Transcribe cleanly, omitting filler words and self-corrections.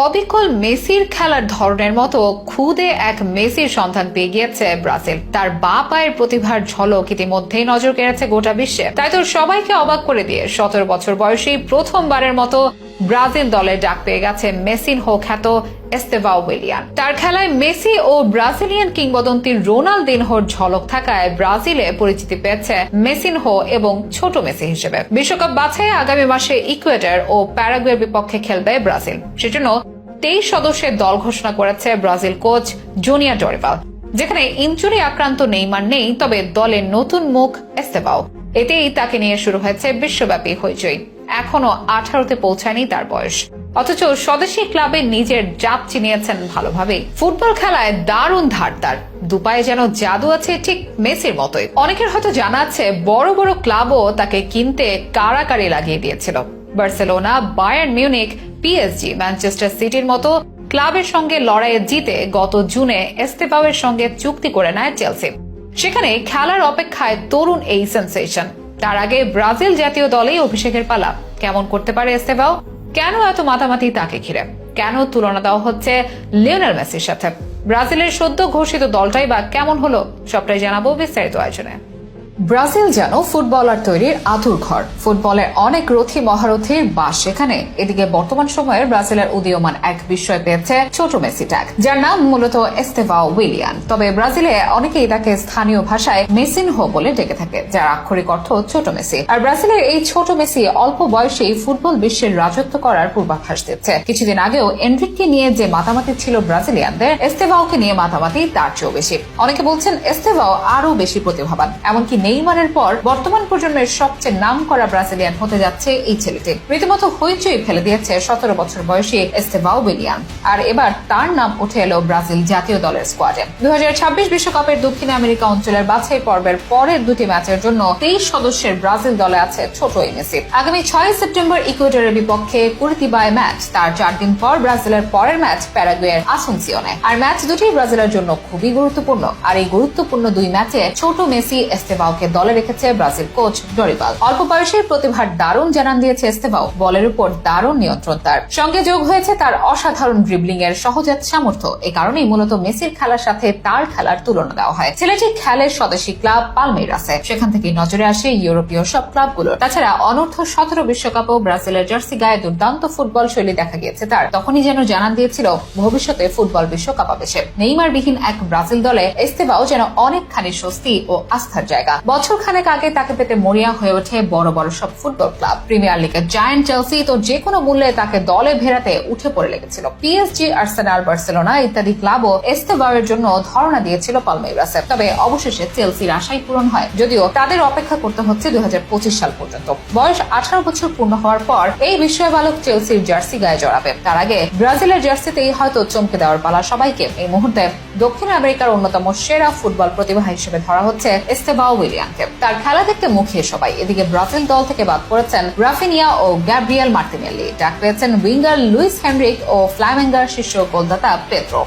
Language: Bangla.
অবিকল মেসির খেলার ধরনের মতো খুদে এক মেসির সন্ধান পেয়ে গিয়েছে ব্রাজিল। তার বাঁ পায়ের প্রতিভার ঝলক ইতিমধ্যেই নজর কেড়েছে গোটা বিশ্বে। তাই তো সবাইকে অবাক করে দিয়ে 17 বছর বয়সী প্রথমবারের মতো ব্রাজিল দলে ডাক পেয়ে গেছে মেসিনহো খ্যাত এস্তেভাও উইলিয়ান। তার খেলায় মেসি ও ব্রাজিলিয়ান কিংবদন্তি রোনালদিনহোর ঝলক থাকায় ব্রাজিলে পরিচিতি পেয়েছে মেসিনহো এবং ছোট মেসি হিসেবে। বিশ্বকাপ বাছাইয়ে আগামী মাসে ইকুয়েডর ও প্যারাগুয়ের বিপক্ষে খেলবে ব্রাজিল। সেজন্য 23 সদস্যের দল ঘোষণা করেছে ব্রাজিল কোচ জুনিয়র ডরিবাল। যেখানে ইনজুরি আক্রান্ত নেইমার নেই, তবে দলের নতুন মুখ এস্তেভাও। এতেই তাকে নিয়ে শুরু হয়েছে বিশ্বব্যাপী হইচই। এখনো 18তে পৌঁছায়নি তার বয়স, অথচ স্বদেশী ক্লাবে নিজের জাত চিনিয়েছেন ভালোভাবেই। ফুটবল খেলায় দারুণ ধার তার, দুপায়ে যেন জাদু আছে, ঠিক মেসির মতোই। অনেকের হয়তো জানা আছে বড় বড় ক্লাবও তাকে কিনতে কারাকারি লাগিয়ে দিয়েছিল। Barcelona, Bayern Munich, PSG, Manchester সিটির মতো ক্লাবের সঙ্গে লড়াইয়ে জিতে গত জুনে এস্তেভাওয়ের সঙ্গে চুক্তি করে নেয় চেলসি। সেখানে খেলার অপেক্ষায় তরুণ এই সেন্সেশন। তার আগে ব্রাজিল জাতীয় দলেই অভিষেকের পালা। কেমন করতে পারে এস্তেভাও? কেন এত মাতামাতি তাকে ঘিরে? কেন তুলনা দেওয়া হচ্ছে লিওনেল মেসির সাথে? ব্রাজিলের সদ্য ঘোষিত দলটাই বা কেমন হলো? সবটাই জানাবো বিস্তারিত আয়োজনে। ব্রাজিল যেন ফুটবলার তৈরির আতুর ঘর। ফুটবলের অনেক রথী মহারথীর বাস সেখানে। এদিকে বর্তমান সময়ের ব্রাজিলের উদীয়মান এক বিস্ময় পেয়েছে ছোট মেসি ট্যাগ, যার নাম মূলত এস্তেভাও উইলিয়ান। তবে ব্রাজিলে অনেকেই তাকে স্থানীয় ভাষায় মেসিনহো বলে ডেকে থাকে, যার আক্ষরিক অর্থ ছোট মেসি। আর ব্রাজিলের এই ছোট মেসি অল্প বয়সেই ফুটবল বিশ্বের রাজত্ব করার পূর্বাভাস দিচ্ছে। কিছুদিন আগেও এনরিককে নিয়ে যে মাতামাতি ছিল ব্রাজিলিয়ানদের, এস্তেভাওকে নিয়ে মাতামাতি তার চেয়েও বেশি। অনেকে বলছেন এস্তেভাও আরো বেশি প্রতিভাবান। এমনকি নেইমারের পর বর্তমান প্রজন্মের সবচেয়ে নামকরা ব্রাজিলিয়ান হতে যাচ্ছে এই ছেলেটি। রীতিমতো হইচই ফেলে দিয়েছে 17 বছর বয়সী এস্তেভাও উইলিয়ান। আর এবার তার নাম উঠে এলো ব্রাজিল জাতীয় দলের স্কোয়াডে। 2026 বিশ্বকাপের দক্ষিণ আমেরিকা অঞ্চলের বাছাই পর্বের পরের দুটি ম্যাচের জন্য 23 সদস্যের ব্রাজিল দলে আছে ছোট এই মেসি। আগামী 6 সেপ্টেম্বর ইকুয়েডরের বিপক্ষে কুরিতিবায় ম্যাচ। তার 4 দিন পর ব্রাজিলের পরের ম্যাচ প্যারাগুয়ের আসুনসিওনে। আর ম্যাচ দুটি ব্রাজিলের জন্য খুবই গুরুত্বপূর্ণ। আর এই গুরুত্বপূর্ণ দুই ম্যাচে ছোট মেসি এস্তেভাও দলে রেখেছে ব্রাজিল কোচ ডরিবাল। অল্প বয়সের প্রতিভার দারুণ জানান দিয়েছে এস্তেভাও। বলের উপর দারুণ নিয়ন্ত্রণ, তার সঙ্গে যোগ হয়েছে তার অসাধারণ ড্রিবলিং এর সহজাত সামর্থ্য। এই কারণেই মূলত মেসির খেলার সাথে তার খেলার তুলনা দেওয়া হয়। ছেলেটি খেলে স্বদেশী ক্লাব পালমেইরাসে। সেখান থেকে নজরে আসে ইউরোপীয় সব ক্লাবগুলো। তাছাড়া অনূর্ধ্ব 17 বিশ্বকাপও ব্রাজিলের জার্সি গায়ে দুর্দান্ত ফুটবল শৈলী দেখা গিয়েছে তার। তখনই যেন জানান দিয়েছিল ভবিষ্যতে ফুটবল বিশ্বকাপ আবেশে। নেইমার বিহীন এক ব্রাজিল দলে এস্তেভাও যেন অনেকখানি স্বস্তি ও আস্থার জায়গা। বছর খানেক আগে তাকে পেতে মরিয়া হয়ে ওঠে বড় বড় সব ফুটবল ক্লাব। প্রিমিয়ার লিগের জায়ান্ট চেলসি তো যে কোনো মূল্যে তাকে দলে ভেড়াতে উঠে পড়ে লেগেছিল। পিএসজি, আর্সেনাল, বার্সেলোনা ইত্যাদি ক্লাবও এস্তেভাওয়ের জন্য ধরনা দিয়েছিল পালমেইরাসে। তবে অবশেষে চেলসির আশাই পূরণ হয়, যদিও তাদের অপেক্ষা করতে হচ্ছে 2025 সাল পর্যন্ত। বয়স 18 বছর পূর্ণ হওয়ার পর এই বিস্ময় বালক চেলসির জার্সি গায়ে জড়াবে। তার আগে ব্রাজিলের জার্সিতেই হয়তো চমকে দেওয়ার পালা সবাইকে। এই মুহূর্তে দক্ষিণ আমেরিকার অন্যতম সেরা ফুটবল প্রতিভা হিসেবে ধরা হচ্ছে এস্তেভাও উইলিয়ানকে। তার খেলা দেখতে মুখিয়ে সবাই। এদিকে ব্রাজিল দল থেকে বাদ পড়েছেন রাফিনিয়া ও গ্যাব্রিয়েল মার্টিনেল্লি। ডাক পেয়েছেন উইঙ্গার লুইস হেনরিক ও ফ্লামেঙ্গার শীর্ষ গোলদাতা পেদ্রো।